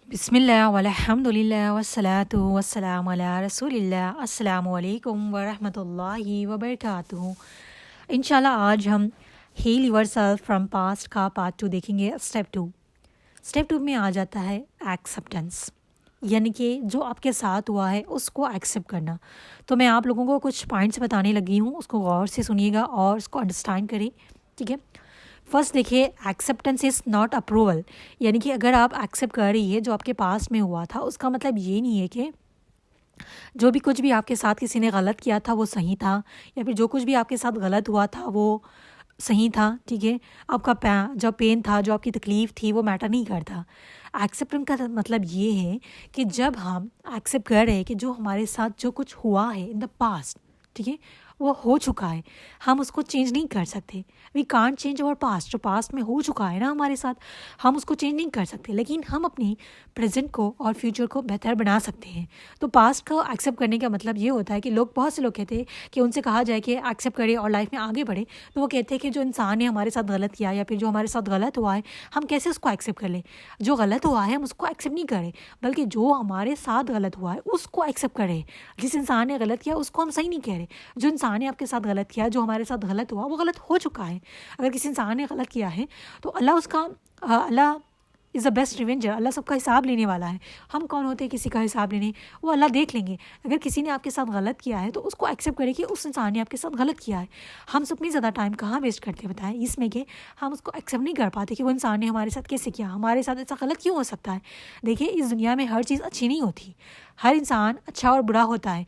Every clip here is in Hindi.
बिस्मिल्लाह वल्हम्दुलिल्लाह वस्सलातु वस्सलामु अला रसूलिल्लाह अस्सलामु अलैकुम वरहमतुल्लाहि वबरकातुहू। इंशाल्लाह आज हम हील योरसेल्फ फ्रॉम पास्ट का पार्ट 2 देखेंगे। स्टेप टू में आ जाता है एक्सेप्टेंस, यानी कि जो आपके साथ हुआ है उसको एक्सेप्ट करना। तो मैं आप लोगों को कुछ पॉइंट्स बताने लगी हूँ, उसको गौर से सुनिएगा और उसको अंडरस्टैंड करें, ठीक है। फर्स्ट देखिए, एक्सेप्टेंस इज़ नॉट अप्रूवल, यानी कि अगर आप एक्सेप्ट कर रही है जो आपके पास में हुआ था, उसका मतलब ये नहीं है कि जो भी कुछ भी आपके साथ किसी ने गलत किया था वो सही था, या फिर जो कुछ भी आपके साथ गलत हुआ था वो सही था, ठीक है। आपका जो पेन था, जो आपकी तकलीफ़ थी, वो मैटर नहीं करता। एक्सेप्टेंस का मतलब ये है कि जब हम एक्सेप्ट कर रहे हैं कि जो हमारे साथ जो कुछ हुआ है इन द पास्ट, ठीक है, वो हो चुका है, हम उसको चेंज नहीं कर सकते। We can't change our past, जो पास्ट में हो चुका है ना हमारे साथ, हम उसको चेंज नहीं कर सकते, लेकिन हम अपनी प्रेजेंट को और फ्यूचर को बेहतर बना सकते हैं। तो पास्ट को एक्सेप्ट करने का मतलब ये होता है कि बहुत से लोग कहते हैं कि उनसे कहा जाए कि एक्सेप्ट करें और लाइफ में आगे बढ़े, तो वो कहते हैं कि जो इंसान ने हमारे साथ गलत किया या फिर जो हमारे साथ गलत हुआ है, हम कैसे उसको एक्सेप्ट कर लें। जो गलत हुआ है हम उसको एक्सेप्ट नहीं करें, बल्कि जो हमारे साथ गलत हुआ है उसको एक्सेप्ट करें। जिस इंसान ने गलत किया उसको हम सही नहीं कह रहे, जो इंसान ने आपके साथ गलत किया, जो हमारे साथ गलत हुआ, वो गलत हो चुका है। अगर किसी इंसान ने गलत किया है तो अल्लाह इज़ द बेस्ट रिवेंजर, अल्लाह सबका हिसाब लेने वाला है। हम कौन होते हैं किसी का हिसाब लेने, वो अल्लाह देख लेंगे। अगर किसी ने आपके साथ गलत किया है तो उसको एक्सेप्ट करें कि उस इंसान ने आपके साथ गलत किया है। हम सबसे ज़्यादा टाइम कहाँ वेस्ट करते हैं बताएं, इसमें कि हम उसको एक्सेप्ट नहीं कर पाते कि वो इंसान ने हमारे साथ कैसे किया, हमारे साथ ऐसा गलत क्यों हो सकता है। देखिए, इस दुनिया में हर चीज़ अच्छी नहीं होती, हर इंसान अच्छा और बुरा होता है।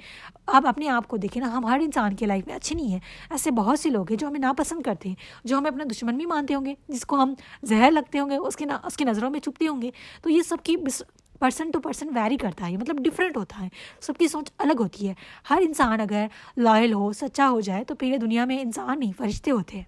आप अपने आप को देखें ना, हम हर इंसान की लाइफ में अच्छे नहीं हैं। ऐसे बहुत से लोग हैं जो हमें नापसंद करते हैं, जो हमें अपना दुश्मन भी मानते होंगे, जिसको हम जहर लगते होंगे, उसकी नज़रों में चुपते होंगे। तो ये सबकी पर्सन टू पर्सन वैरी करता है, मतलब डिफरेंट होता है, सबकी सोच अलग होती है। हर इंसान अगर लॉयल हो, सच्चा हो जाए, तो फिर दुनिया में इंसान नहीं फरिश्ते होते हैं,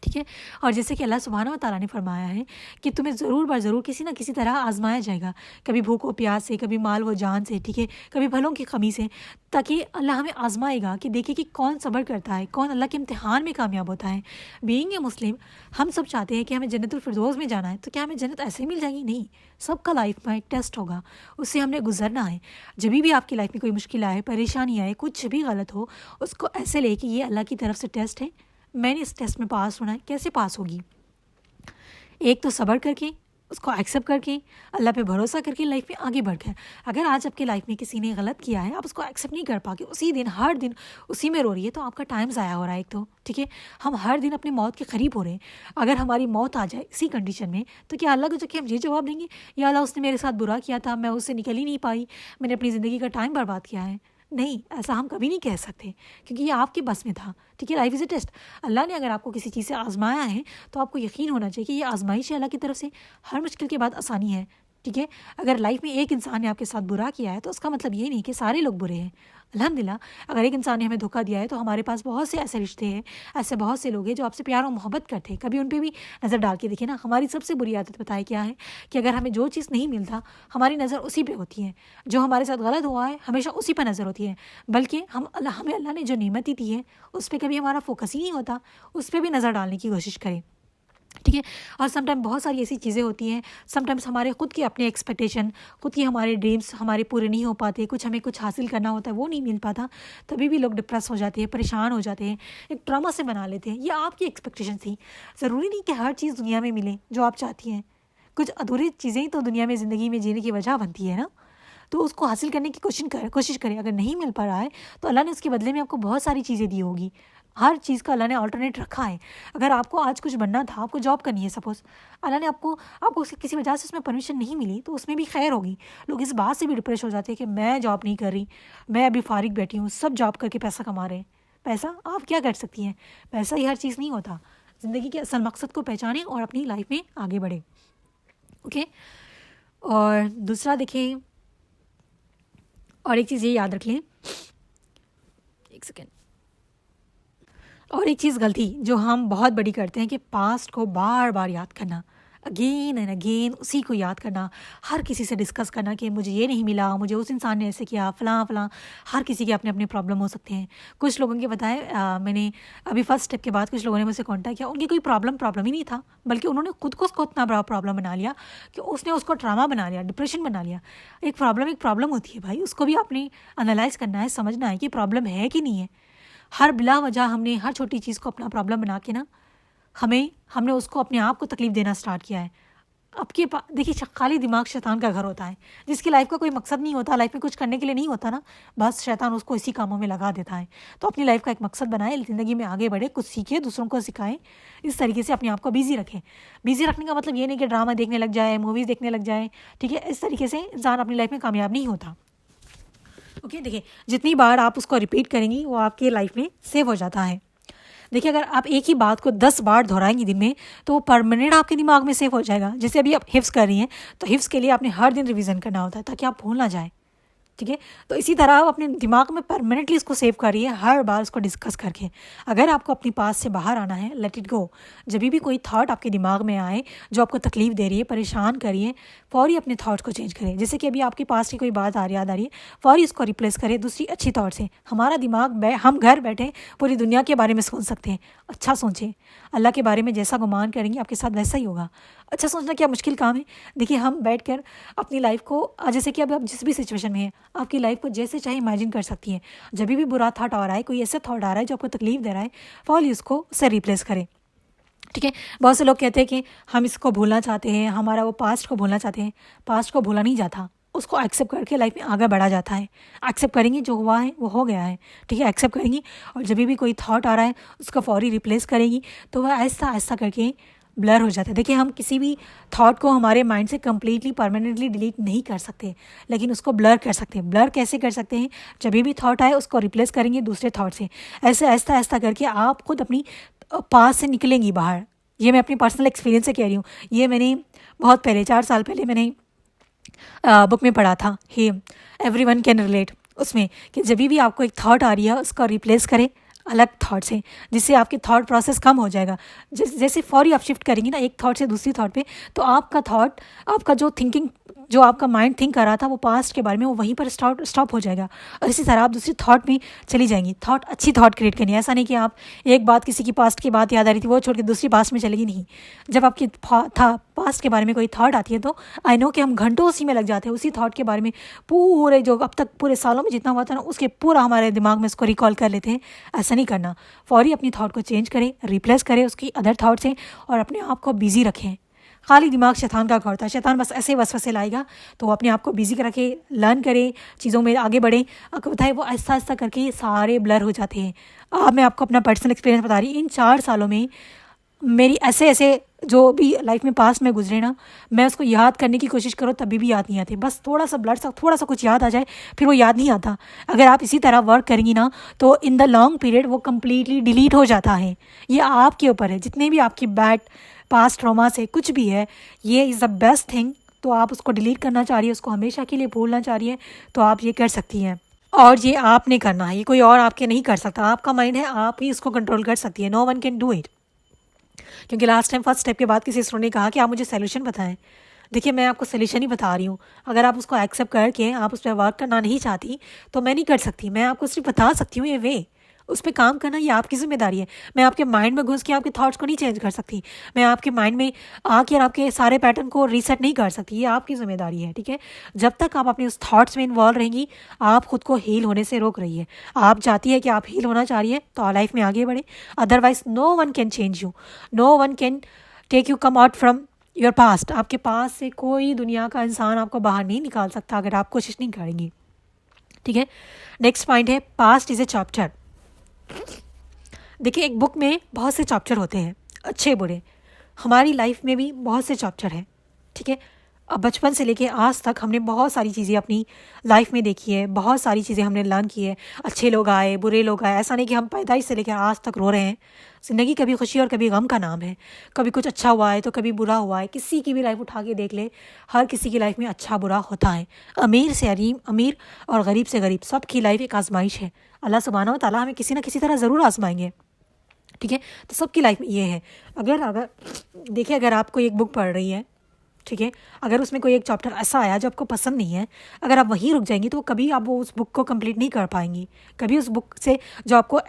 ठीक है। और जैसे कि अल्लाह सुब्हानहू व तआला ने फरमाया है कि तुम्हें ज़रूर बर ज़रूर किसी ना किसी तरह आजमाया जाएगा, कभी भूख व प्यास से, कभी माल व जान से, ठीक है, कभी भलों की कमी से, ताकि अल्लाह हमें आजमाएगा कि देखे कि कौन सब्र करता है, कौन अल्लाह के इम्तिहान में कामयाब होता है। बीइंग ए मुस्लिम, हम सब चाहते हैं कि हमें जन्नतुल फिरदौस में जाना है, तो क्या हमें जन्नत ऐसे ही मिल जाएगी? नहीं, सबका लाइफ में एक टेस्ट होगा, उससे हमने गुजरना है। जब भी आपकी लाइफ में कोई मुश्किल आए, परेशानी आए, कुछ भी गलत हो, उसको ऐसे ले कि ये अल्लाह की तरफ से टेस्ट है, मैंने इस टेस्ट में पास होना है। कैसे पास होगी? एक तो सब्र करके, उसको एक्सेप्ट करके, अल्लाह पे भरोसा करके, लाइफ में आगे बढ़कर। अगर आज आपकी लाइफ में किसी ने गलत किया है, आप उसको एक्सेप्ट नहीं कर पाके उसी दिन हर दिन उसी में रो रही है, तो आपका टाइम ज़ाया हो रहा है एक तो, ठीक है। हम हर दिन अपनी मौत के करीब हो रहे हैं। अगर हमारी मौत आ जाए इसी कंडीशन में, तो क्या अल्लाह को जाके हम ये जवाब देंगे, या अल्लाह उसने मेरे साथ बुरा किया था, मैं उससे निकल ही नहीं पाई, मैंने अपनी ज़िंदगी का टाइम बर्बाद किया है? नहीं, ऐसा हम कभी नहीं कह सकते, क्योंकि ये आपके बस में था, ठीक है। Life is a test. Allah ने अगर आपको किसी चीज़ से आजमाया है, तो आपको यकीन होना चाहिए कि ये आजमाइश है अल्लाह की तरफ से। हर मुश्किल के बाद आसानी है, ठीक है। अगर लाइफ में एक इंसान ने आपके साथ बुरा किया है, तो उसका मतलब ये नहीं कि सारे लोग बुरे हैं। अल्हम्दुलिल्लाह, अगर एक इंसान ने हमें धोखा दिया है, तो हमारे पास बहुत से ऐसे रिश्ते हैं, ऐसे बहुत से लोग हैं जो आपसे प्यार और मोहब्बत करते हैं। कभी उन पे भी नज़र डाल के देखिए ना। हमारी सबसे बुरी आदत बताए क्या है कि अगर हमें जो चीज़ नहीं मिलता, हमारी नज़र उसी पे होती है। जो हमारे साथ गलत हुआ है, हमेशा उसी पर नज़र होती है, बल्कि हमें अल्लाह ने जो नेमत ही दी है, उस पर कभी हमारा फोकस ही नहीं होता। उस पर भी नज़र डालने की कोशिश करें, ठीक है। और समटाइम बहुत सारी ऐसी चीज़ें होती हैं, समटाइम्स हमारे खुद की अपने एक्सपेक्टेशन, खुद की हमारे ड्रीम्स हमारे पूरे नहीं हो पाते, हमें कुछ हासिल करना होता है, वो नहीं मिल पाता, तभी भी लोग डिप्रेस हो जाते हैं, परेशान हो जाते हैं, एक ट्रॉमा से बना लेते हैं। ये आपकी एक्सपेक्टेशन थी। ज़रूरी नहीं कि हर चीज़ दुनिया में मिले जो आप चाहती हैं। कुछ अधूरी चीज़ें ही तो दुनिया में ज़िंदगी में जीने की वजह बनती है ना। तो उसको हासिल करने की कोशिश करें। अगर नहीं मिल पा रहा है, तो अल्लाह ने उसके बदले में आपको बहुत सारी चीज़ें दी होगी। हर चीज़ का अल्लाह ने अल्टरनेट रखा है। अगर आपको आज कुछ बनना था, आपको जॉब करनी है सपोज़, अल्लाह ने आपको किसी वजह से उसमें परमिशन नहीं मिली, तो उसमें भी खैर होगी। लोग इस बात से भी डिप्रेस हो जाते हैं कि मैं जॉब नहीं कर रही, मैं अभी फ़ारिग बैठी हूँ, सब जॉब करके पैसा कमा रहे हैं। पैसा आप क्या कर सकती हैं? पैसा ही हर चीज़ नहीं होता। ज़िंदगी के असल मकसद को पहचानें और अपनी लाइफ में आगे बढ़ें, ओके। और दूसरा देखें, और एक चीज़ ये याद रख लें, एक सेकेंड, और एक चीज़ गलती जो हम बहुत बड़ी करते हैं कि पास्ट को बार बार याद करना। अगेन एंड अगेन उसी को याद करना, हर किसी से डिस्कस करना कि मुझे ये नहीं मिला, मुझे उस इंसान ने ऐसे किया, फ़लाँ फ़लाँ। हर किसी के अपने अपने प्रॉब्लम हो सकते हैं। कुछ लोगों के बताए मैंने अभी फर्स्ट स्टेप के बाद कुछ लोगों ने मुझसे कॉन्टैक्ट किया, उनकी कोई प्रॉब्लम ही नहीं था, बल्कि उन्होंने खुद को उसको इतना बड़ा प्रॉब्लम बना लिया कि उसने उसको ट्रामा बना लिया, डिप्रेशन बना लिया। एक प्रॉब्लम होती है भाई, उसको भी आपने एनालाइज़ करना है, समझना है कि प्रॉब्लम है कि नहीं है। हर बिला वजह हमने हर छोटी चीज़ को अपना प्रॉब्लम बना के ना हमने उसको अपने आप को तकलीफ देना स्टार्ट किया है। आपके देखिए खाली दिमाग शैतान का घर होता है, जिसकी लाइफ का कोई मकसद नहीं होता, लाइफ में कुछ करने के लिए नहीं होता ना, बस शैतान उसको इसी कामों में लगा देता है। तो अपनी लाइफ का एक मकसद बनाए, ज़िंदगी में आगे बढ़े, कुछ सीखे, दूसरों को सिखाएं, इस तरीके से अपने आप को बिजी रखें। बिजी रखने का मतलब ये नहीं कि ड्रामा देखने लग जाए, मूवीज़ देखने लग जाए, ठीक है। इस तरीके से इंसान अपनी लाइफ में कामयाब नहीं होता। ओके, देखिए जितनी बार आप उसको रिपीट करेंगी वो आपकी लाइफ में सेव हो जाता है। देखिए अगर आप एक ही बात को 10 बार दोहराएंगी दिन में तो वो परमानेंट आपके दिमाग में सेव हो जाएगा। जैसे अभी आप हिफ्स कर रही हैं, तो हिफ्स के लिए आपने हर दिन रिवीजन करना होता है ताकि आप भूल ना जाए, ठीक है। तो इसी तरह आप अपने दिमाग में परमानेंटली इसको सेव करिए, हर बार उसको डिस्कस करके। अगर आपको अपनी पास से बाहर आना है, लेट इट गो। जब भी कोई थॉट आपके दिमाग में आए जो आपको तकलीफ दे रही है, परेशान करिए, फौरी अपने थॉट्स को चेंज करें। जैसे कि अभी आपके पास की कोई बात याद आ रही है, फौरी उसको रिप्लेस करें दूसरी अच्छी थॉट से। हमारा दिमाग हम घर बैठे पूरी दुनिया के बारे में सोच सकते हैं। अच्छा सोचें, अल्लाह के बारे में जैसा गुमान करेंगे आपके साथ वैसा ही होगा। अच्छा सोचना क्या मुश्किल काम है। देखिए हम बैठकर अपनी लाइफ को जैसे कि अब आप जिस भी सिचुएशन में हैं, आपकी लाइफ को जैसे चाहे इमेजिन कर सकती हैं। जब भी बुरा थॉट आ रहा है, कोई ऐसा थॉट आ रहा है जो आपको तकलीफ दे रहा है, फौरन उसको उससे रिप्लेस करें, ठीक है। बहुत से लोग कहते हैं कि हम इसको भूलना चाहते हैं, हमारा वो पास्ट को भूलना चाहते हैं। पास्ट को भूला नहीं जाता, उसको एक्सेप्ट करके लाइफ में आगे बढ़ा जाता है। एक्सेप्ट करेंगी, जो हुआ है वो हो गया है, ठीक है। एक्सेप्ट करेंगी और जब भी कोई थॉट आ रहा है उसको फौरी रिप्लेस करेंगी तो वह ऐसा ऐसा करके ब्लर हो जाता है। देखिए हम किसी भी थॉट को हमारे माइंड से कम्प्लीटली परमानेंटली डिलीट नहीं कर सकते, लेकिन उसको ब्लर कर सकते हैं। ब्लर कैसे कर सकते हैं? जब भी थॉट आए उसको रिप्लेस करेंगे दूसरे थॉट से। ऐसे ऐसा ऐसा करके आप खुद अपनी पास से निकलेंगी बाहर। ये मैं अपनी पर्सनल एक्सपीरियंस से कह रही हूँ। ये मैंने बहुत पहले 4 साल पहले मैंने बुक में पढ़ा था, ही एवरीवन कैन रिलेट, उसमें कि जब भी आपको एक थॉट आ रही है उसको रिप्लेस करें अलग थॉट से, जिससे आपके थॉट प्रोसेस कम हो जाएगा। जैसे फौरी आप शिफ्ट करेंगी ना एक थॉट से दूसरी थॉट पे, तो आपका थॉट, आपका जो थिंकिंग, जो आपका माइंड थिंक कर रहा था वो पास्ट के बारे में, वो वहीं पर स्टॉप हो जाएगा और इसी तरह आप दूसरी थॉट में चली जाएंगी। थॉट, अच्छी थॉट क्रिएट करनी है। ऐसा नहीं कि आप एक बात, किसी की पास्ट की बात याद आ रही थी वो छोड़ के दूसरी पास्ट में चलेगी, नहीं। जब आपकी पास्ट के बारे में कोई थॉट आती है तो आई नो कि हम घंटों उसी में लग जाते हैं, उसी थॉट के बारे में, पूरे जो अब तक पूरे सालों में जितना हुआ था ना उसके पूरा हमारे दिमाग में उसको रिकॉल कर लेते हैं। ऐसा नहीं करना। फौरी अपनी थॉट को चेंज करें, रिप्लेस करें उसकी अदर थॉट से और अपने आप को बिजी रखें। खाली दिमाग शैतान का घर होता है, शैतान बस ऐसे वसवसे लाएगा, तो अपने आप को बिजी रखें, लर्न करें, चीज़ों में आगे बढ़ें। आपको बताए वो ऐसा ऐसा करके ये सारे ब्लर हो जाते हैं। अब मैं आपको अपना पर्सनल एक्सपीरियंस बता रही, इन 4 सालों में मेरी ऐसे ऐसे जो भी लाइफ में पास में गुजरे ना, मैं उसको याद करने की कोशिश करो तभी भी याद नहीं आती। बस थोड़ा सा ब्लड सा थोड़ा सा कुछ याद आ जाए फिर वो याद नहीं आता। अगर आप इसी तरह वर्क करेंगी ना तो इन द लॉन्ग पीरियड वो कम्प्लीटली डिलीट हो जाता है। ये आपके ऊपर है। जितने भी आपकी बैड पास्ट ट्रॉमा से कुछ भी है, ये इज़ द बेस्ट थिंग। तो आप उसको डिलीट करना चाह रही है, उसको हमेशा के लिए भूलना चाह रही है, तो आप ये कर सकती हैं। और ये आपने करना है, ये कोई और आपके नहीं कर सकता। आपका माइंड है, आप ही इसको कंट्रोल कर सकती है। No one can do it. क्योंकि लास्ट टाइम फर्स्ट स्टेप के बाद किसी स्टूडेंट ने कहा कि आप मुझे सोल्यूशन बताएं। देखिए मैं आपको सोल्यूशन ही बता रही हूँ। अगर आप उसको एक्सेप्ट करके आप उस पर वर्क करना नहीं चाहती तो मैं नहीं कर सकती। मैं आपको सिर्फ बता सकती हूँ ये वे, उस पर काम करना ये आपकी ज़िम्मेदारी है। मैं आपके माइंड में घुस के आपके थॉट्स को नहीं चेंज कर सकती। मैं आपके माइंड में आके और आपके सारे पैटर्न को रीसेट नहीं कर सकती। ये आपकी ज़िम्मेदारी है, ठीक है। जब तक आप अपने उस थॉट्स में इन्वॉल्व रहेंगी, आप खुद को हील होने से रोक रही है। आप चाहती है कि आप हील होना चाह रही है तो लाइफ में आगे बढ़े। Otherwise no one can change you, no one can take you come out from your past. आपके पास से कोई दुनिया का इंसान आपको बाहर नहीं निकाल सकता अगर आप कोशिश नहीं करेंगी, ठीक है। नेक्स्ट पॉइंट है, पास्ट इज़ ए चैप्टर। देखिए एक बुक में बहुत से चैप्टर होते हैं, अच्छे बुरे। हमारी लाइफ में भी बहुत से चैप्टर हैं, ठीक है। अब बचपन से लेके आज तक हमने बहुत सारी चीज़ें अपनी लाइफ में देखी है, बहुत सारी चीज़ें हमने लर्न की है। अच्छे लोग आए, बुरे लोग आए, ऐसा नहीं कि हम पैदाइश से लेकर आज तक रो रहे हैं। ज़िंदगी कभी खुशी और कभी गम का नाम है। कभी कुछ अच्छा हुआ है तो कभी बुरा हुआ है। किसी की भी लाइफ उठा के देख ले, हर किसी की लाइफ में अच्छा बुरा होता है। अमीर से अमीर और गरीब से गरीब, सबकी लाइफ एक आजमाइश है। अल्लाह सुब्हानहू व तआला हमें किसी न किसी तरह ज़रूर आजमाएंगे। ठीक है। तो सबकी लाइफ में ये है। अगर देखिए, अगर आप कोई एक बुक पढ़ रही है, ठीक है, अगर उसमें कोई एक चैप्टर ऐसा आया जो आपको पसंद नहीं है, अगर आप वहीं रुक जाएंगी तो कभी आप वो उस बुक को कंप्लीट नहीं कर पाएंगी। कभी उस बुक से जो आपको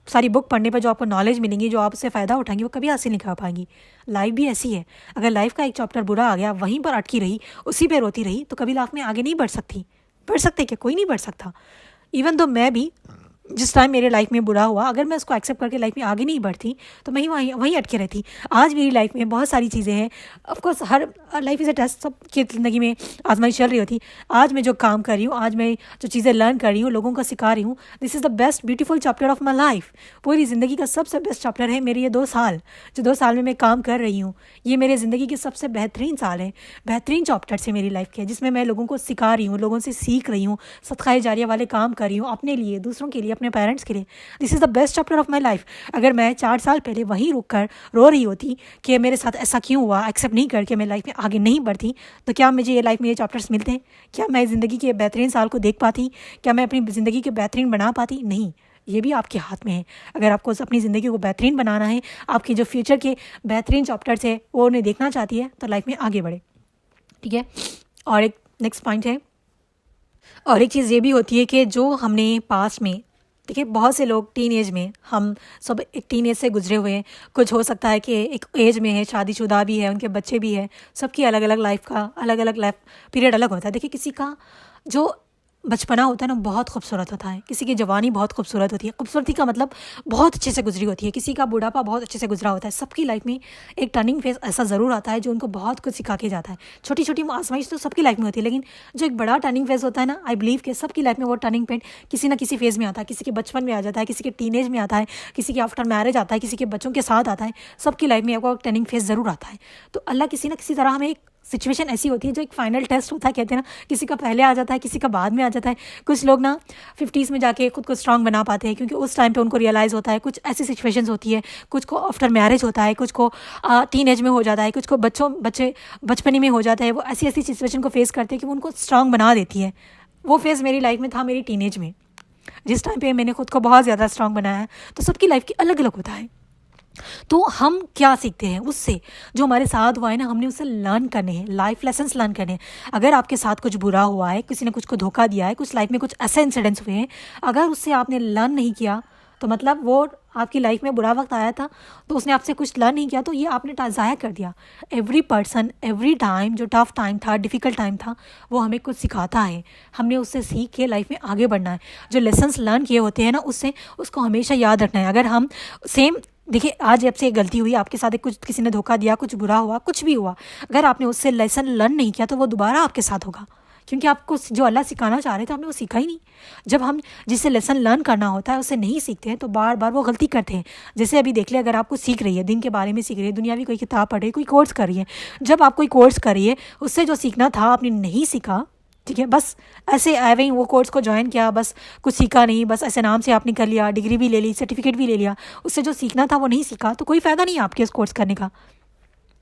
सारी बुक पढ़ने पर जो आपको नॉलेज मिलेंगी, जो आप उससे फ़ायदा उठाएंगी, वो कभी हासिल नहीं कर पाएंगी। लाइफ भी ऐसी है। अगर लाइफ का एक चैप्टर बुरा आ गया, वहीं पर अटकी रही, उसी पे रोती रही, तो कभी लाइफ में आगे नहीं बढ़ सकती। बढ़ सकते क्या? कोई नहीं बढ़ सकता। इवन तो मैं भी जिस टाइम मेरे लाइफ में बुरा हुआ, अगर मैं उसको एक्सेप्ट करके लाइफ में आगे नहीं बढ़ती तो मैं वहीं वहीं अटके रहती। आज मेरी लाइफ में बहुत सारी चीज़ें हैं। ऑफकोर्स हर लाइफ इज़ अ टेस्ट, सबकी ज़िंदगी में आजमाइश चल रही होती। आज मैं जो काम कर रही हूँ, आज मैं जो चीज़ें लर्न कर रही हूँ, लोगों को सिखा रही हूँ, this is the best beautiful chapter of my life. पूरी ज़िंदगी का सबसे बेस्ट चैप्टर है मेरे ये 2 साल, जो 2 साल में मैं काम कर रही हूँ। ये मेरे ज़िंदगी के सबसे बेहतरीन साल है, बेहतरीन चैप्टर है मेरी लाइफ के, जिसमें मैं लोगों को सिखा रही हूँ, लोगों से सीख रही हूँ, सदका जारिया वाले काम कर रही हूँ, अपने लिए, दूसरों के लिए, अपने पेरेंट्स के लिए। This is the best chapter of my life. अगर मैं 4 साल पहले वहीं रुक कर रो रही होती कि मेरे साथ ऐसा क्यों हुआ, एक्सेप्ट नहीं करके मैं लाइफ में आगे नहीं बढ़ती, तो क्या मुझे ये लाइफ में ये चैप्टर्स मिलते? क्या मैं ज़िंदगी के बेहतरीन साल को देख पाती? क्या मैं अपनी ज़िंदगी के बेहतरीन बना पाती? नहीं। ये भी आपके हाथ में है। अगर आपको अपनी ज़िंदगी को बेहतरीन बनाना है, आपके जो फ्यूचर के बेहतरीन चैप्टर्स है वो उन्हें देखना चाहती है, तो लाइफ में आगे बढ़े। ठीक है। और एक नेक्स्ट पॉइंट है, और एक चीज़ ये भी होती है कि जो हमने पास्ट में, देखिए बहुत से लोग टीन एज में, हम सब एक टीन एज से गुजरे हुए हैं। कुछ हो सकता है कि एक एज में है, शादीशुदा भी है, उनके बच्चे भी हैं, सबकी अलग अलग लाइफ का अलग अलग लाइफ पीरियड अलग होता है। देखिए किसी का जो बचपना होता है ना, बहुत खूबसूरत होता है। किसी की जवानी बहुत खूबसूरत होती है, खूबसूरती का मतलब बहुत अच्छे से गुजरी होती है। किसी का बुढ़ापा बहुत अच्छे से गुजरा होता है। सबकी लाइफ में एक टर्निंग फेज ऐसा ज़रूर आता है जो उनको बहुत कुछ सिखा के जाता है। छोटी छोटी आजमाइश तो सबकी लाइफ में होती है, लेकिन जो एक बड़ा टर्निंग फेज होता है ना, आई बिलीव कि सबकी लाइफ में वो टर्निंग पॉइंट किसी ना किसी फेज़ में आता है। किसी के बचपन में आ जाता है, किसी के टीनेज में आता है, किसी के आफ्टर मैरिज आता है, किसी के बच्चों के साथ आता है। सबकी लाइफ में एक टर्निंग फेज ज़रूर आता है। तो अल्लाह किसी ना किसी तरह हमें एक सिचुएशन ऐसी होती है जो एक फाइनल टेस्ट होता है, कहते हैं ना, किसी का पहले आ जाता है, किसी का बाद में आ जाता है। कुछ लोग ना 50s में जाके खुद को स्ट्रांग बना पाते हैं, क्योंकि उस टाइम पे उनको रियलाइज़ होता है। कुछ ऐसी सिचुएशंस होती है, कुछ को आफ्टर मैरिज होता है, कुछ को टीन एज में हो जाता है, कुछ को बच्चे बचपने में हो जाता है। वो ऐसी ऐसी सिचुएशन को फेस करते हैं कि वो उनको स्ट्रांग बना देती है। वो फेज़ मेरी लाइफ में था, मेरी टीन एज में, जिस टाइम पर मैंने खुद को बहुत ज़्यादा स्ट्रांग बनाया है। तो सबकी लाइफ की अलग अलग होता है। तो हम क्या सीखते हैं उससे? जो हमारे साथ हुआ है ना, हमने उससे लर्न करने हैं, लाइफ लेसन्स लर्न करने हैं। अगर आपके साथ कुछ बुरा हुआ है, किसी ने कुछ को धोखा दिया है, कुछ लाइफ में कुछ ऐसे इंसिडेंट्स हुए हैं, अगर उससे आपने लर्न नहीं किया, तो मतलब वो आपकी लाइफ में बुरा वक्त आया था तो उसने आपसे कुछ लर्न नहीं किया, तो ये आपने ज़ाया कर दिया। एवरी पर्सन एवरी टाइम, जो टफ टाइम था, डिफ़िकल्ट टाइम था, वो हमें कुछ सिखाता है। हमने उससे सीख के लाइफ में आगे बढ़ना है। जो लेसन्स लर्न किए होते हैं ना, उससे उसको हमेशा याद रखना है। अगर हम सेम, देखिए आज आपसे एक गलती हुई, आपके साथ कुछ किसी ने धोखा दिया, कुछ बुरा हुआ, कुछ भी हुआ, अगर आपने उससे लेसन लर्न नहीं किया तो वो दोबारा आपके साथ होगा, क्योंकि आपको जो अल्लाह सिखाना चाह रहे थे आपने वो सीखा ही नहीं। जब हम जिससे लेसन लर्न करना होता है उससे नहीं सीखते हैं तो बार बार वो गलती करते हैं। जैसे अभी देख ले, अगर आपको सीख रही है, दिन के बारे में सीख रही है, दुनियावी कोई किताब पढ़ रही है, कोई कोर्स कर रही है, जब आप कोई कोर्स कर रही है, उससे जो सीखना था आपने नहीं सीखा, ठीक है, बस ऐसे एवं वो कोर्स को ज्वाइन किया, बस कुछ सीखा नहीं, बस ऐसे नाम से आपने कर लिया, डिग्री भी ले ली, सर्टिफिकेट भी ले लिया, उससे जो सीखना था वो नहीं सीखा, तो कोई फ़ायदा नहीं है आपके उस कोर्स करने का।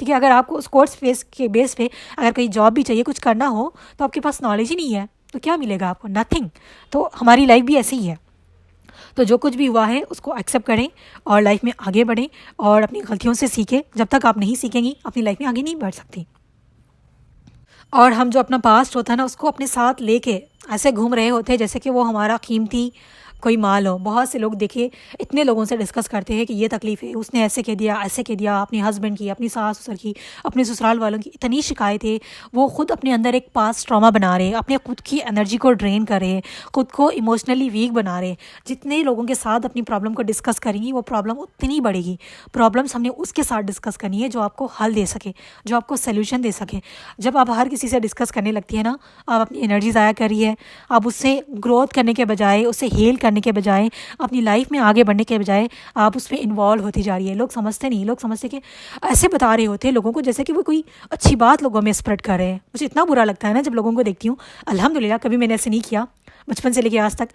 ठीक है, अगर आपको उस कोर्स के बेस पे अगर कोई जॉब भी चाहिए, कुछ करना हो, तो आपके पास नॉलेज ही नहीं है, तो क्या मिलेगा आपको? नथिंग। तो हमारी लाइफ भी ऐसी ही है। तो जो कुछ भी हुआ है उसको एक्सेप्ट करें और लाइफ में आगे बढ़ें और अपनी गलतियों से सीखें। जब तक आप नहीं सीखेंगी अपनी लाइफ में आगे नहीं बढ़ सकती। और हम जो अपना पास्ट होता है ना, उसको अपने साथ लेके ऐसे घूम रहे होते हैं जैसे कि वो हमारा कीमती कोई माल हो। बहुत से लोग देखिए इतने लोगों से डिस्कस करते हैं कि ये तकलीफ़ है, उसने ऐसे कह दिया, ऐसे कह दिया, अपने हस्बैंड की, अपनी सास ससुर की, अपने ससुराल वालों की इतनी शिकायतें। वो खुद अपने अंदर एक पास्ट ट्रॉमा बना रहे, अपने खुद की एनर्जी को ड्रेन कर रहे, खुद को इमोशनली वीक बना रहे। जितने लोगों के साथ अपनी प्रॉब्लम को डिस्कस करेंगी वो प्रॉब्लम उतनी बढ़ेगी। प्रॉब्लम्स हमने उसके साथ डिस्कस करनी है जो आपको हल दे सके, जो आपको सोल्यूशन दे सके। जब आप हर किसी से डिस्कस करने लगती है ना, आप अपनी एनर्जी ज़ाया कर रही है। आप उससे ग्रोथ करने के बजाय, उससे हील करने के बजाय, अपनी लाइफ में आगे बढ़ने के बजाय आप उसमें इन्वॉल्व होती जा रही है। लोग समझते नहीं, लोग समझते कि ऐसे बता रहे होते हैं लोगों को जैसे कि वो कोई अच्छी बात लोगों में स्प्रेड कर रहे हैं। मुझे इतना बुरा लगता है ना जब लोगों को देखती हूँ। अल्हम्दुलिल्लाह कभी मैंने ऐसे नहीं किया, बचपन से लेकर आज तक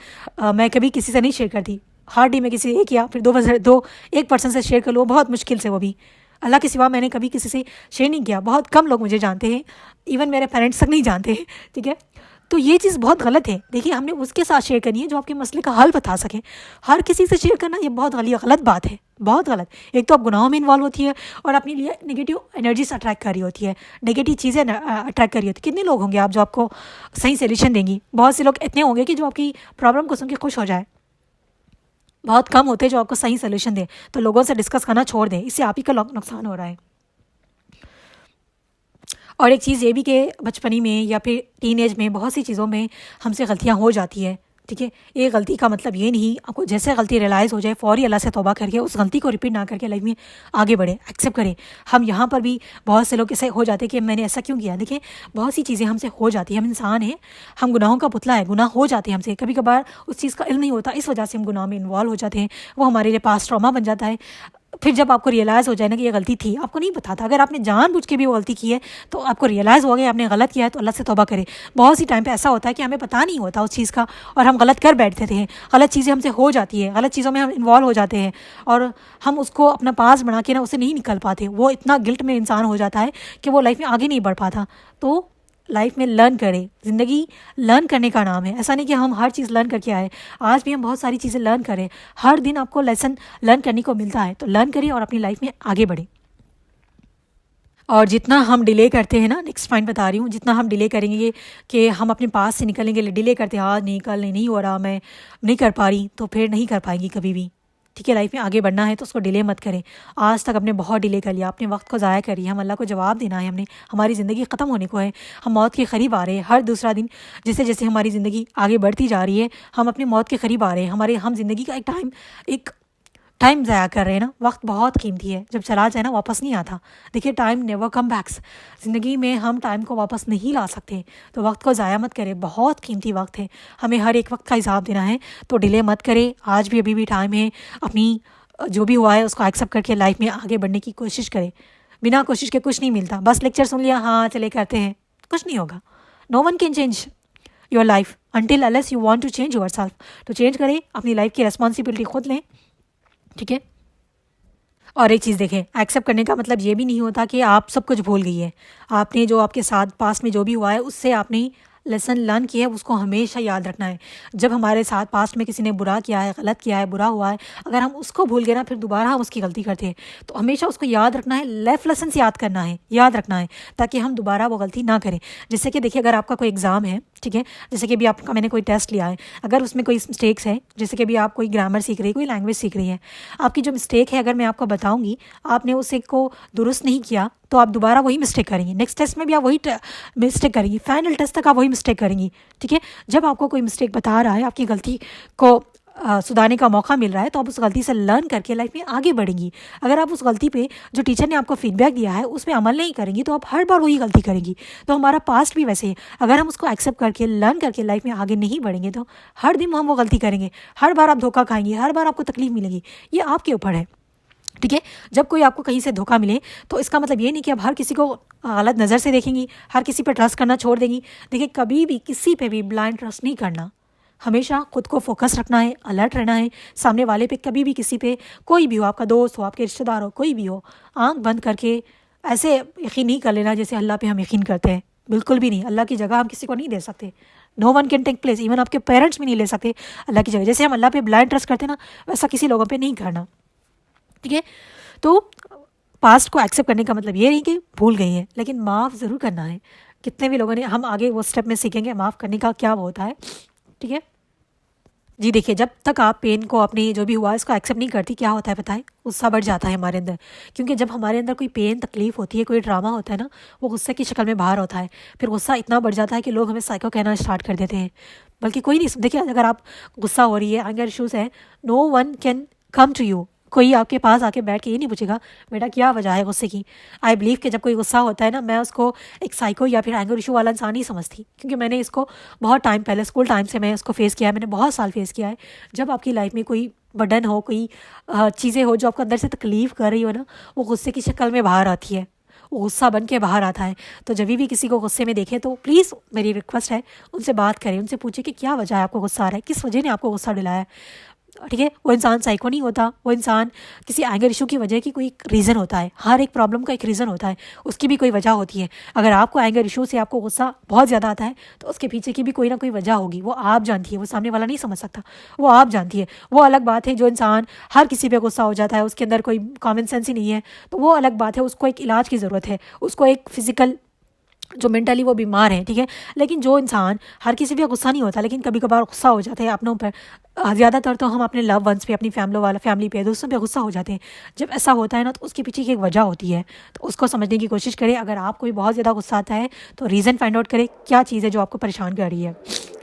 मैं कभी किसी से नहीं शेयर करती। हार्डली मैं किसी से किया, फिर एक पर्सन से शेयर कर लो, बहुत मुश्किल से, वो भी अल्लाह के सिवा मैंने कभी किसी से शेयर नहीं किया। बहुत कम लोग मुझे जानते हैं, इवन मेरे पेरेंट्स तक नहीं जानते हैं। ठीक है, तो ये चीज़ बहुत गलत है। देखिए, हमने उसके साथ शेयर करनी है जो आपके मसले का हल बता सके। हर किसी से शेयर करना ये बहुत गलत बात है, बहुत गलत। एक तो आप गुनाहों में इन्वॉल्व होती है और अपने लिए नेगेटिव एनर्जीज अट्रैक्ट कर रही होती है, नेगेटिव चीज़ें अट्रैक्ट कर रही होती है। कितने लोग होंगे आप जो आपको सही सोल्यूशन देंगी? बहुत से लोग इतने होंगे कि जो आपकी प्रॉब्लम को सुन के खुश हो जाए, बहुत कम होते हैं जो आपको सही सोल्यूशन दें। तो लोगों से डिस्कस करना छोड़ दें, इससे आप ही का नुकसान हो रहा है। और एक चीज़ ये भी कि बचपनी में या फिर टीनेज में बहुत सी चीज़ों में हमसे गलतियाँ हो जाती है, ठीक है। ये गलती का मतलब ये नहीं, आपको जैसे गलती रियलाइज़ हो जाए फ़ौरी अल्लाह से तौबा करके उस गलती को रिपीट ना करके लाइफ में आगे बढ़े, एक्सेप्ट करें। हम यहाँ पर भी बहुत से लोग ऐसे हो जाते हैं कि मैंने ऐसा क्यों किया। देखिए, बहुत सी चीज़ें हमसे हो जाती हैं, हम इंसान हैं, हम गुनाहों का पुतला है, गुनाह हो जाते हैं हमसे। कभी कभार उस चीज़ का इल्म नहीं होता, इस वजह से हम गुनाह में इन्वॉल्व हो जाते हैं, वो हमारे लिए पास ट्रॉमा बन जाता है। फिर जब आपको रियलाइज़ हो जाए ना कि ये गलती थी, आपको नहीं पता था, अगर आपने जानबूझ के भी वो गलती की है तो आपको रियलाइज़ हो गया आपने गलत किया है, तो अल्लाह से तौबा करें। बहुत सी टाइम पे ऐसा होता है कि हमें पता नहीं होता उस चीज़ का और हम गलत कर बैठते थे, गलत चीज़ें हमसे हो जाती है, गलत चीज़ों में हम इन्वॉल्व हो जाते हैं और हम उसको अपना पास बना के ना उससे नहीं निकल पाते। वो इतना गिल्ट में इंसान हो जाता है कि वो लाइफ में आगे नहीं बढ़ पाता। तो लाइफ में लर्न करें, ज़िंदगी लर्न करने का नाम है। ऐसा नहीं कि हम हर चीज़ लर्न करके आए, आज भी हम बहुत सारी चीज़ें लर्न करें। हर दिन आपको लेसन लर्न करने को मिलता है, तो लर्न करिए और अपनी लाइफ में आगे बढ़ें। और जितना हम डिले करते हैं ना, नेक्स्ट पॉइंट बता रही हूँ, जितना हम डिले करेंगे कि हम अपने पास से निकलेंगे, डिले करते हैं, आज नहीं कल नहीं हो रहा, मैं नहीं कर पा रही, तो फिर नहीं कर पाएंगी कभी भी, ठीक है। लाइफ में आगे बढ़ना है तो उसको डिले मत करें। आज तक आपने बहुत डिले कर लिया, अपने वक्त को ज़ाया करिए। हम अल्लाह को जवाब देना है, हमने, हमारी ज़िंदगी ख़त्म होने को है, हम मौत के करीब आ रहे हैं। हर दूसरा दिन जैसे जैसे हमारी ज़िंदगी आगे बढ़ती जा रही है, हम अपनी मौत के करीब आ रहे हैं। हम ज़िंदगी का एक टाइम ज़ाया कर रहे हैं ना। वक्त बहुत कीमती है, जब चला जाए ना वापस नहीं आता। देखिए, टाइम नेवर कम बैक्स। ज़िंदगी में हम टाइम को वापस नहीं ला सकते, तो वक्त को ज़ाया मत करें, बहुत कीमती वक्त है, हमें हर एक वक्त का हिसाब देना है। तो डिले मत करें, आज भी अभी भी टाइम है। अपनी जो भी हुआ है उसको एक्सेप्ट करके लाइफ में आगे बढ़ने की कोशिश करें। बिना कोशिश के कुछ नहीं मिलता। बस लेक्चर सुन लिया, हाँ चले करते हैं, कुछ नहीं होगा। No one can change your life until unless you want to change your self. तो चेंज करें, अपनी लाइफ की रिस्पॉन्सिबिलिटी खुद लें, ठीक है। और एक चीज़ देखें, एक्सेप्ट करने का मतलब ये भी नहीं होता कि आप सब कुछ भूल गई है। आपने जो आपके साथ पास में जो भी हुआ है उससे आपने लेसन लर्न किया है, उसको हमेशा याद रखना है। जब हमारे साथ पास्ट में किसी ने बुरा किया है, गलत किया है, बुरा हुआ है, अगर हम उसको भूल गए ना, फिर दोबारा हम उसकी गलती करते हैं। तो हमेशा उसको याद रखना है, लाइफ लेसन याद करना है, याद रखना है, ताकि हम दोबारा वो गलती ना करें। जैसे कि देखिए, अगर आपका कोई एग्ज़ाम है, ठीक है, जैसे कि अभी आपका मैंने कोई टेस्ट लिया है, अगर उसमें कोई मिस्टेक्स है, जैसे कि अभी आप कोई ग्रामर सीख रही है, कोई लैंग्वेज सीख रही है, आपकी जो मिस्टेक है अगर मैं आपको बताऊंगी, आपने उसे को दुरुस्त नहीं किया, तो आप दोबारा वही मिस्टेक करेंगी। नेक्स्ट टेस्ट में भी आप वही मिस्टेक करेंगी, फाइनल टेस्ट तक आप वही मिस्टेक करेंगी, ठीक है। जब आपको कोई मिस्टेक बता रहा है, आपकी गलती को सुधारने का मौका मिल रहा है, तो आप उस गलती से लर्न करके लाइफ में आगे बढ़ेंगी। अगर आप उस गलती पे जो टीचर ने आपको फीडबैक दिया है उस पर अमल नहीं करेंगी, तो आप हर बार वही गलती करेंगी। तो हमारा पास्ट भी वैसे है, अगर हम उसको एक्सेप्ट करके लर्न करके लाइफ में आगे नहीं बढ़ेंगे, तो हर दिन हम वो गलती करेंगे, हर बार आप धोखा खाएंगी, हर बार आपको तकलीफ मिलेगी। ये आपके ऊपर है, ठीक है। जब कोई आपको कहीं से धोखा मिले तो इसका मतलब ये नहीं कि आप हर किसी को गलत नज़र से देखेंगी, हर किसी पर ट्रस्ट करना छोड़ देंगी। देखिए, कभी भी किसी पे भी ब्लाइंड ट्रस्ट नहीं करना, हमेशा खुद को फोकस रखना है, अलर्ट रहना है। सामने वाले पे कभी भी, किसी पे, कोई भी हो, आपका दोस्त हो, आपके रिश्तेदार हो, कोई भी हो, आंख बंद करके ऐसे यकीन नहीं कर लेना जैसे अल्लाह पे हम यकीन करते हैं। बिल्कुल भी नहीं, अल्लाह की जगह हम किसी को नहीं दे सकते। No one can take place, even आपके पेरेंट्स भी नहीं ले सकते अल्लाह की जगह। जैसे हम अल्लाह पे ब्लाइंड ट्रस्ट करते हैं ना, वैसा किसी लोगों पे नहीं करना, ठीक है। तो पास्ट को एक्सेप्ट करने का मतलब ये नहीं कि भूल गई है, लेकिन माफ़ ज़रूर करना है। कितने भी लोगों ने, हम आगे वो स्टेप में सीखेंगे माफ़ करने का क्या वो होता है, ठीक है जी। देखिए, जब तक आप पेन को, अपने जो भी हुआ इसको एक्सेप्ट नहीं करती, क्या होता है पता है, गुस्सा बढ़ जाता है हमारे अंदर। क्योंकि जब हमारे अंदर कोई पेन, तकलीफ होती है, कोई ड्रामा होता है ना, वो गुस्से की शक्ल में बाहर होता है। फिर गुस्सा इतना बढ़ जाता है कि लोग हमें साइको कहना स्टार्ट कर देते हैं, बल्कि कोई नहीं। देखिए, अगर आप गुस्सा हो रही है, एंगर इशूज़ है, no one can come to you, कोई आपके पास आके बैठ के ये नहीं पूछेगा बेटा क्या वजह है गुस्से की। आई बिलीव कि जब कोई गुस्सा होता है ना, मैं उसको एक साइको या फिर एंगर इशू वाला इंसान नहीं समझती, क्योंकि मैंने इसको बहुत टाइम पहले, स्कूल टाइम से मैं इसको फेस किया है, मैंने बहुत साल फेस किया है। जब आपकी लाइफ में कोई बर्डन हो, कोई चीज़ें हो जो आपको अंदर से तकलीफ़ कर रही हो ना, वो गुस्से की शक्ल में बाहर आती है, वो गुस्सा बन के बाहर आता है। तो जब भी किसी को गुस्से में देखें, तो प्लीज़ मेरी रिक्वेस्ट है, उनसे बात करें, उनसे पूछें कि क्या वजह है आपको गुस्सा आ रहा है, किस वजह ने आपको गुस्सा दिलाया है। ठीक है। वो इंसान साइको नहीं होता, वो इंसान किसी एंगर इशू की वजह की कोई रीज़न होता है। हर एक प्रॉब्लम का एक रीज़न होता है, उसकी भी कोई वजह होती है। अगर आपको एंगर इशू से आपको गुस्सा बहुत ज़्यादा आता है तो उसके पीछे की भी कोई ना कोई वजह होगी, वो आप जानती है, वो सामने वाला नहीं समझ सकता, वो आप जानती है। वो अलग बात है जो इंसान हर किसी पे गुस्सा हो जाता है, उसके अंदर कोई कॉमन सेंस ही नहीं है, तो वो अलग बात है, उसको एक इलाज की ज़रूरत है, उसको एक फिज़िकल जो मेंटली वो बीमार है, ठीक है। लेकिन जो इंसान हर किसी पे गुस्सा नहीं होता लेकिन कभी कभार गुस्सा हो जाता है अपनों पर, ज़्यादातर तो हम अपने लव वंस पे, अपनी फैमिली पे, दोस्तों पे गुस्सा हो जाते हैं। जब ऐसा होता है ना तो उसके पीछे की एक वजह होती है, तो उसको समझने की कोशिश करें। अगर आपको भी बहुत ज़्यादा गुस्सा आता है तो रीज़न फाइंड आउट करें क्या चीज़ है जो आपको परेशान कर रही है,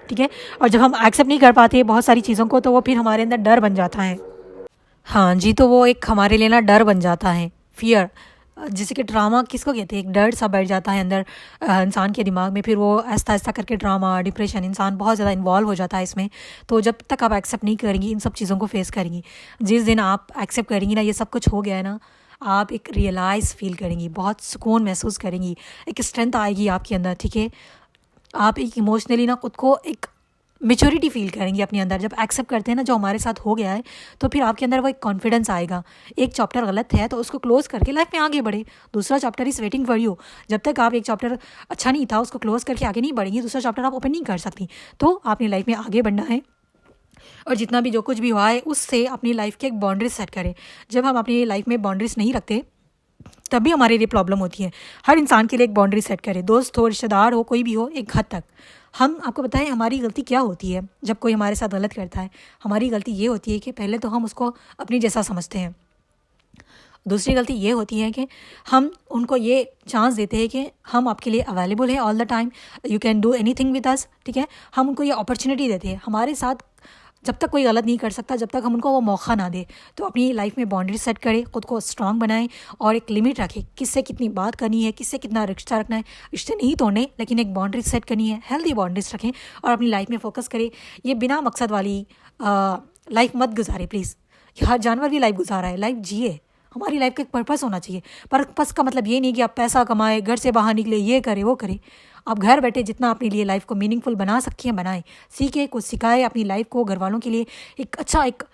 ठीक है। और जब हम एक्सेप्ट नहीं कर पाते बहुत सारी चीज़ों को तो वो फिर हमारे अंदर डर बन जाता है। हाँ जी, तो वो एक हमारे लिए ना डर बन जाता है, फियर। जैसे कि ड्रामा किसको कहते हैं, एक डर सा बैठ जाता है अंदर इंसान के दिमाग में, फिर वो आहिस्ता आहिस्ता करके ड्रामा, डिप्रेशन, इंसान बहुत ज़्यादा इन्वॉल्व हो जाता है इसमें। तो जब तक आप एक्सेप्ट नहीं करेंगी, इन सब चीज़ों को फेस करेंगी, जिस दिन आप एक्सेप्ट करेंगी ना ये सब कुछ हो गया है ना, आप एक रियलाइज़ फील करेंगी, बहुत सुकून महसूस करेंगी, एक स्ट्रेंथ आएगी आपके अंदर, ठीक है। आप एक इमोशनली ना खुद को एक मेच्योरिटी फील करेंगे अपने अंदर। जब एक्सेप्ट करते हैं ना जो हमारे साथ हो गया है तो फिर आपके अंदर वो एक कॉन्फिडेंस आएगा। एक चैप्टर गलत है तो उसको क्लोज करके लाइफ में आगे बढ़े, दूसरा chapter is waiting for you. जब तक आप एक चैप्टर अच्छा नहीं था उसको क्लोज करके आगे नहीं बढ़ेंगी, दूसरा चैप्टर आप ओपन नहीं कर सकती। तो आपने लाइफ में आगे बढ़ना है और जितना भी जो कुछ भी हुआ है उससे अपनी लाइफ की एक बाउंड्रीज सेट करें। जब हम अपनी लाइफ में बाउंड्रीज नहीं रखते तब भी हमारे लिए प्रॉब्लम होती है। हर इंसान के लिए एक बाउंड्री सेट करें, दोस्त हो, रिश्तेदार हो, कोई भी हो, एक हद तक। हम आपको बताएं हमारी गलती क्या होती है जब कोई हमारे साथ गलत करता है। हमारी गलती ये होती है कि पहले तो हम उसको अपनी जैसा समझते हैं। दूसरी गलती ये होती है कि हम उनको ये चांस देते हैं कि हम आपके लिए अवेलेबल है all the time, you can do anything with us, ठीक है। हम उनको ये अपॉर्चुनिटी देते हैं हमारे साथ। जब तक कोई गलत नहीं कर सकता जब तक हम उनको वो मौका ना दे। तो अपनी लाइफ में बाउंड्री सेट करें, खुद को स्ट्रांग बनाएं और एक लिमिट रखें, किससे कितनी बात करनी है, किससे कितना रिश्ता रखना है। रिश्ते नहीं तोड़ने लेकिन एक बाउंड्री सेट करनी है, हेल्दी बाउंड्रीज रखें और अपनी लाइफ में फोकस करें। ये बिना मकसद वाली लाइफ मत गुजारे प्लीज़। हर जानवर भी लाइफ गुजारा है, लाइफ जिए। हमारी लाइफ का एक पर्पस होना चाहिए। पर्पस का मतलब ये नहीं कि आप पैसा कमाए, घर से बाहर निकले, ये करे वो करे। आप घर बैठे जितना अपने लिए लाइफ को मीनिंगफुल बना सकती हैं बनाएं, सीखे, कुछ सिखाए अपनी लाइफ को, घर वालों के लिए एक अच्छा एक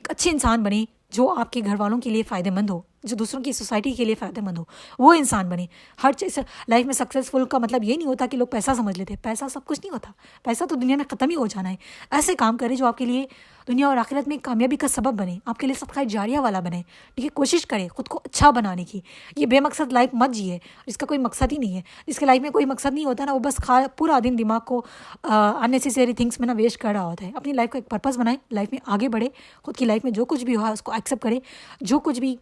अच्छे इंसान बने जो आपके घर वालों के लिए फ़ायदेमंद हो, जो दूसरों की सोसाइटी के लिए फ़ायदेमंद हो, वो इंसान बने। हर चीज़ लाइफ में सक्सेसफुल का मतलब ये नहीं होता कि लोग पैसा समझ लेते हैं, पैसा सब कुछ नहीं होता, पैसा तो दुनिया में ख़त्म ही हो जाना है। ऐसे काम करें जो आपके लिए दुनिया और आखिरत में कामयाबी का सबब बने, आपके लिए सदका जारिया वाला बने, ठीक है। कोशिश करें खुद को अच्छा बनाने की। ये बेमकसद लाइफ मत जिए, इसका कोई मकसद ही नहीं है। जिसके लाइफ में कोई मकसद नहीं होता ना वो बस पूरा दिन दिमाग को अननेसेसरी थिंग्स में ना वेस्ट कर रहा होता है। अपनी लाइफ का एक पर्पस बनाएं, लाइफ में आगे बढ़े, खुद की लाइफ में जो कुछ भी हुआ उसको एक्सेप्ट करें। जो कुछ भी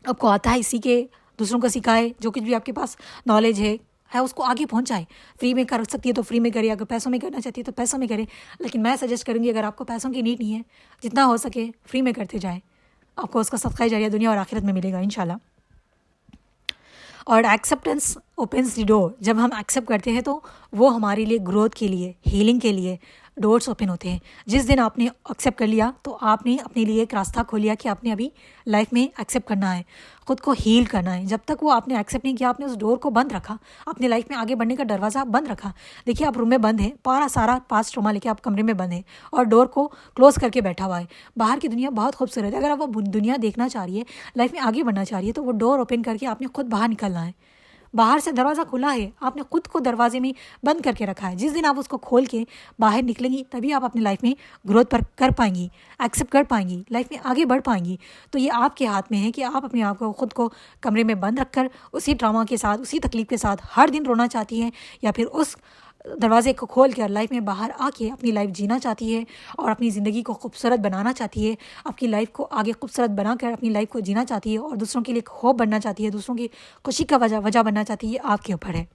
आपको आता है सीखे, दूसरों को सिखाए, जो कुछ भी आपके पास नॉलेज है उसको आगे पहुंचाए। फ्री में कर सकती है तो फ्री में करे, अगर पैसों में करना चाहती है तो पैसों में करे। लेकिन मैं सजेस्ट करूँगी अगर आपको पैसों की नीड नहीं है, जितना हो सके फ्री में करते जाए, आपको उसका सदका जारिया दुनिया और आखिरत में मिलेगा इंशाल्लाह। और एक्सेप्टेंस ओपन्स द डोर। जब हम एक्सेप्ट करते हैं तो वो हमारे लिए ग्रोथ के लिए, हीलिंग के लिए डोर्स ओपन होते हैं। जिस दिन आपने एक्सेप्ट कर लिया तो आपने अपने लिए एक रास्ता खोल लिया कि आपने अभी लाइफ में एक्सेप्ट करना है, खुद को हील करना है। जब तक वो आपने एक्सेप्ट नहीं किया, आपने उस डोर को बंद रखा, अपनी लाइफ में आगे बढ़ने का दरवाज़ा बंद रखा। देखिए आप रूम में बंद है, सारा पास्ट ट्रॉमा लेके आप कमरे में बंद है और डोर को क्लोज करके बैठा हुआ है। बाहर की दुनिया बहुत खूबसूरत है, अगर आप वो दुनिया देखना चाह रही है, लाइफ में आगे बढ़ना चाह रही है तो वो डोर ओपन करके आपने खुद बाहर निकलना है। बाहर से दरवाज़ा खुला है, आपने खुद को दरवाजे में बंद करके रखा है। जिस दिन आप उसको खोल के बाहर निकलेंगी तभी आप अपनी लाइफ में ग्रोथ पर कर पाएंगी, एक्सेप्ट कर पाएंगी, लाइफ में आगे बढ़ पाएंगी। तो ये आपके हाथ में है कि आप अपने आप को खुद को कमरे में बंद रखकर उसी ड्रामा के साथ, उसी तकलीफ के साथ हर दिन रोना चाहती हैं या फिर उस दरवाजे को खोल कर लाइफ में बाहर आके अपनी लाइफ जीना चाहती है और अपनी ज़िंदगी को खूबसूरत बनाना चाहती है, आपकी लाइफ को आगे खूबसूरत बनाकर अपनी लाइफ को जीना चाहती है और दूसरों के लिए होप बनना चाहती है, दूसरों की खुशी का वजह बनना चाहती है। आपके ऊपर है,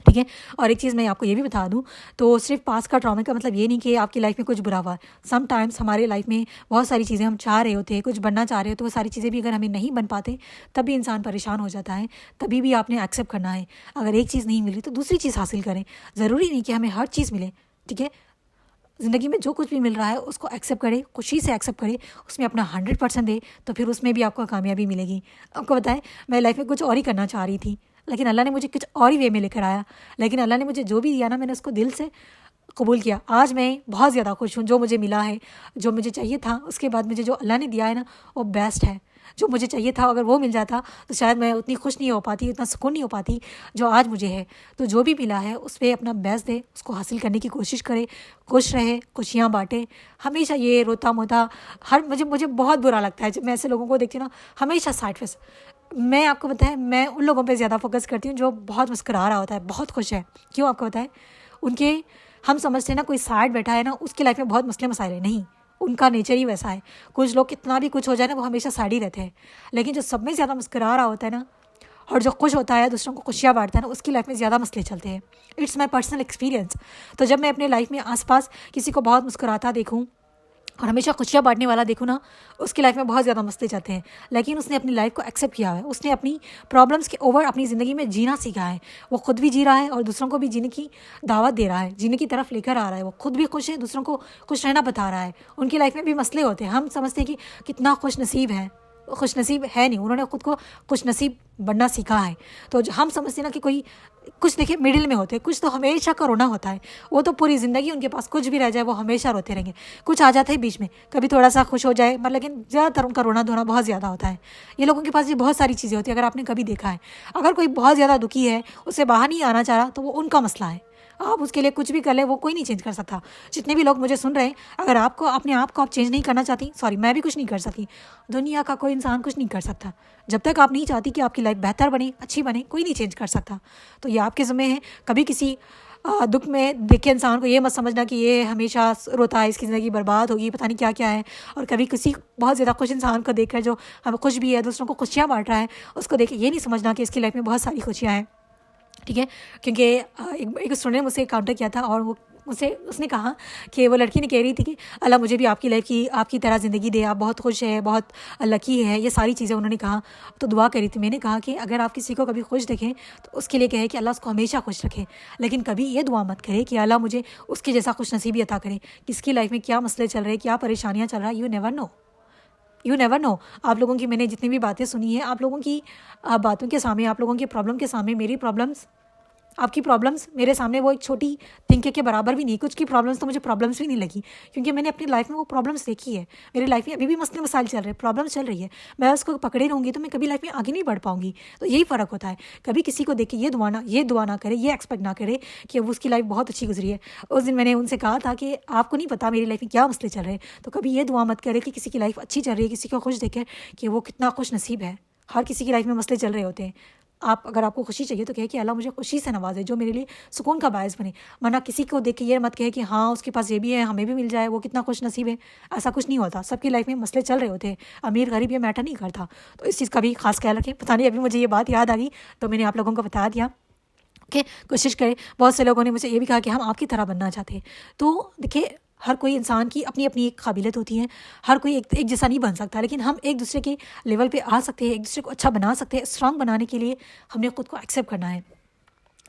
ठीक है। और एक चीज़ मैं आपको ये भी बता दूं तो सिर्फ पास का ट्रॉमा का मतलब ये नहीं कि आपकी लाइफ में कुछ बुरा हुआ। समटाइम्स हमारे लाइफ में बहुत सारी चीज़ें हम चाह रहे होते हैं, कुछ बनना चाह रहे हो, तो वो सारी चीज़ें भी अगर हमें नहीं बन पाते तब भी इंसान परेशान हो जाता है। तभी भी आपने एक्सेप्ट करना है, अगर एक चीज़ नहीं मिली तो दूसरी चीज़ हासिल करें। ज़रूरी नहीं कि हमें हर चीज़ मिले, ठीक है। ज़िंदगी में जो कुछ भी मिल रहा है उसको एक्सेप्ट करें, खुशी से एक्सेप्ट करें, उसमें अपना 100% दे, तो फिर उसमें भी आपको कामयाबी मिलेगी। आपको बताएं मैं लाइफ में कुछ और ही करना चाह रही थी लेकिन अल्लाह ने मुझे कुछ और ही वे में लेकर आया। लेकिन अल्लाह ने मुझे जो भी दिया ना मैंने उसको दिल से कबूल किया। आज मैं बहुत ज़्यादा खुश हूँ, जो मुझे मिला है, जो मुझे चाहिए था, उसके बाद मुझे जो अल्लाह ने दिया है ना, वो बेस्ट है। जो मुझे चाहिए था अगर वो मिल जाता तो शायद मैं उतनी खुश नहीं हो पाती, उतना सुकून नहीं हो पाती जो आज मुझे है। तो जो भी मिला है उस पर अपना बेस्ट दे, उसको हासिल करने की कोशिश करे, खुश रहे, खुशियाँ बांटे। हमेशा ये रोता मोता मुझे मुझे बहुत बुरा लगता है जब मैं ऐसे लोगों को देखती हूँ ना, हमेशा साइड फेस। मैं आपको बताएं, मैं उन लोगों पे ज़्यादा फोकस करती हूँ जो बहुत मुस्कुरा रहा होता है, बहुत खुश है। क्यों आपको बताएं, उनके हम समझते हैं ना कोई साइड बैठा है ना उसकी लाइफ में बहुत मसले मसाइल है, नहीं, उनका नेचर ही वैसा है। कुछ लोग कितना भी कुछ हो जाए ना वो हमेशा साइड ही रहते हैं, लेकिन जो सब में ज़्यादा मुस्कुरा रहा होता है ना और जो खुश होता है, दूसरों को खुशियाँ बांटता है ना, उसकी लाइफ में ज़्यादा मसले चलते हैं। It's my personal experience. तो जब मैं अपने लाइफ में आसपास किसी को बहुत मुस्कुराता देखूँ और हमेशा खुशियाँ बांटने वाला देखूँ ना, उसकी लाइफ में बहुत ज़्यादा मसले जाते हैं, लेकिन उसने अपनी लाइफ को एक्सेप्ट किया है, उसने अपनी प्रॉब्लम्स के ओवर अपनी ज़िंदगी में जीना सीखा है। वो खुद भी जी रहा है और दूसरों को भी जीने की दावत दे रहा है, जीने की तरफ लेकर आ रहा है। वो खुद भी खुश है, दूसरों को खुश रहना बता रहा है। उनकी लाइफ में भी मसले होते हैं, हम समझते हैं कि कितना खुश नसीब है, खुश नसीब है नहीं, उन्होंने खुद को खुश नसीब बनना सीखा है। तो हम समझते हैं ना कि कोई कुछ देखिए मिडिल में होते हैं, कुछ तो हमेशा का रोना होता है, वो तो पूरी ज़िंदगी उनके पास कुछ भी रह जाए वो हमेशा रोते रहेंगे। कुछ आ जाते हैं बीच में, कभी थोड़ा सा खुश हो जाए, मतलब लेकिन ज़्यादातर उनका रोना धोना बहुत ज़्यादा होता है। ये लोगों के पास भी बहुत सारी चीज़ें होती है, अगर आपने कभी देखा है। अगर कोई बहुत ज़्यादा दुखी है, उससे बाहर नहीं आना चाह रहा, तो वो उनका मसला है। आप उसके लिए कुछ भी कर ले, वो कोई नहीं चेंज कर सकता। जितने भी लोग मुझे सुन रहे हैं, अगर आपको अपने आप को आप चेंज नहीं करना चाहती, सॉरी, मैं भी कुछ नहीं कर सकती, दुनिया का कोई इंसान कुछ नहीं कर सकता। जब तक आप नहीं चाहती कि आपकी लाइफ बेहतर बने, अच्छी बने, कोई नहीं चेंज कर सकता। तो ये आपके ज़िम्मे है। कभी किसी दुख में देखे इंसान को ये मत समझना कि ये हमेशा रोता है, इसकी ज़िंदगी बर्बाद होगी, पता नहीं क्या क्या है। और कभी किसी बहुत ज़्यादा खुश इंसान को देखकर जो हम खुश भी है, दूसरों को खुशियाँ बांट रहा है, उसको देख ये नहीं समझना कि इसकी लाइफ में बहुत सारी खुशियाँ हैं, ठीक है। क्योंकि एक स्टूडेंट ने मुझसे काउंटर किया था और वो उसने कहा कि वो लड़की ने कह रही थी कि अल्लाह मुझे भी आपकी लाइफ की आपकी तरह ज़िंदगी दे, आप बहुत खुश है, बहुत लकी है, ये सारी चीज़ें उन्होंने कहा। तो दुआ करी थी। मैंने कहा कि अगर आप किसी को कभी खुश देखें तो उसके लिए कहे कि अल्लाह उसको हमेशा खुश रखे, लेकिन कभी ये दुआ मत करे कि अल्लाह मुझे उसके जैसा खुश नसीबी अता करे। किसकी लाइफ में क्या मसले चल रहे हैं, क्या परेशानियाँ चल रहा है, you never know, you never know. आप लोगों की मैंने जितनी भी बातें सुनी है, आप लोगों की बातों के सामने, आप लोगों की प्रॉब्लम के सामने मेरी प्रॉब्लम्स, आपकी प्रॉब्लम्स मेरे सामने वो एक छोटी तिनके के बराबर भी नहीं। कुछ की प्रॉब्लम्स तो मुझे प्रॉब्लम्स भी नहीं लगी, क्योंकि मैंने अपनी लाइफ में वो प्रॉब्लम्स देखी है। मेरी लाइफ में अभी भी मसले मसाइल चल रहे हैं, प्रॉब्लम्स चल रही है, मैं उसको पकड़े रहूँगी तो मैं कभी लाइफ में आगे नहीं बढ़ पाऊंगी। तो यही फ़र्क होता है। कभी किसी को देख के ये दुआ ना करे, ये एक्सपेक्ट ना करे कि वो उसकी लाइफ बहुत अच्छी गुजरी है। उस दिन मैंने उनसे कहा था कि आपको नहीं पता मेरी लाइफ में क्या मसले चल रहे हैं, तो कभी ये दुआ मत करे कि किसी की लाइफ अच्छी चल रही है, किसी को खुश देखे कि वो कितना खुश नसीब है। हर किसी की लाइफ में मसले चल रहे होते हैं। आप अगर आपको खुशी चाहिए तो कहे कि अल्लाह मुझे खुशी से नवाजे, जो मेरे लिए सुकून का बायस बने। वरना किसी को देख के ये मत कहे कि हाँ उसके पास ये भी है, हमें भी मिल जाए, वो कितना खुश नसीब है। ऐसा कुछ नहीं होता। सबकी लाइफ में मसले चल रहे होते हैं, अमीर गरीब ये मैटर नहीं करता। तो इस चीज़ का भी खास ख्याल रखें। पता नहीं अभी मुझे ये बात याद आ गई तो मैंने आप लोगों को बता दिया। ओके, कोशिश करें। बहुत से लोगों ने मुझे ये भी कहा कि हम आपकी तरह बनना चाहते हैं। तो देखिए, हर कोई इंसान की अपनी अपनी एक काबिलियत होती है, हर कोई एक जैसा नहीं बन सकता, लेकिन हम एक दूसरे के लेवल पे आ सकते हैं, एक दूसरे को अच्छा बना सकते हैं। स्ट्रांग बनाने के लिए हमने खुद को एक्सेप्ट करना है।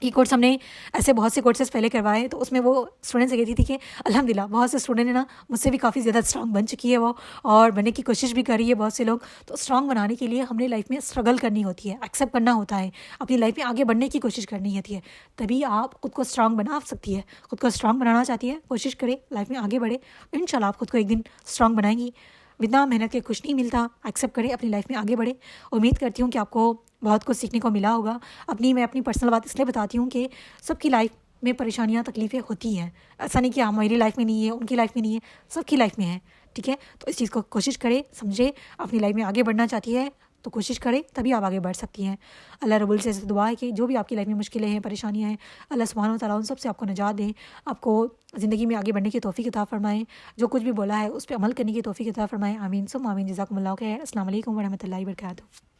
ये कोर्स हमने ऐसे बहुत से कोर्सेज़ पहले करवाए, तो उसमें वो स्टूडेंट से कहती थी कि अल्हम्दुलिल्लाह बहुत से स्टूडेंट है ना मुझसे भी काफ़ी ज़्यादा स्ट्रांग बन चुकी है वो, और बनने की कोशिश भी कर रही है बहुत से लोग। तो स्ट्रांग बनाने के लिए हमने लाइफ में स्ट्रगल करनी होती है, एक्सेप्ट करना होता है, अपनी लाइफ में आगे बढ़ने की कोशिश करनी होती है, तभी आप खुद को स्ट्रांग बना सकती है। खुद को स्ट्रांग बनाना चाहती है, कोशिश करें लाइफ में आगे बढ़े, इंशाल्लाह आप खुद को एक दिन स्ट्रांग बनाएंगी। बिना मेहनत के कुछ नहीं मिलता, एक्सेप्ट करें, अपनी लाइफ में आगे बढ़े। उम्मीद करती हूँ कि आपको बहुत कुछ सीखने को मिला होगा। मैं अपनी पर्सनल बात इसलिए बताती हूँ कि सबकी लाइफ में परेशानियाँ तकलीफ़ें होती हैं। ऐसा नहीं कि हमारी लाइफ में नहीं है, उनकी लाइफ में नहीं है, सबकी लाइफ में है, ठीक है। तो इस चीज़ को कोशिश करें, समझे, अपनी लाइफ में आगे बढ़ना चाहती है तो कोशिश करें, तभी आप आगे बढ़ सकती हैं। अल्लाह रब्बुल से दुआ है कि जो भी आपकी लाइफ में मुश्किलें हैं, परेशानियाँ हैं, अल्लाह सुब्हानहू व तआला उन सब से आपको निजात दें, आपको ज़िंदगी में आगे बढ़ने की तौफ़ीक अता फ़रमाएँ। जो कुछ भी बोला है उस पर अमल करने की तौफ़ीक अता फ़रमाएँ। आमीन सुम्मा आमीन। जज़ाकुमुल्लाहु खैर। अस्सलामु अलैकुम व रहमतुल्लाहि व बरकातुहू।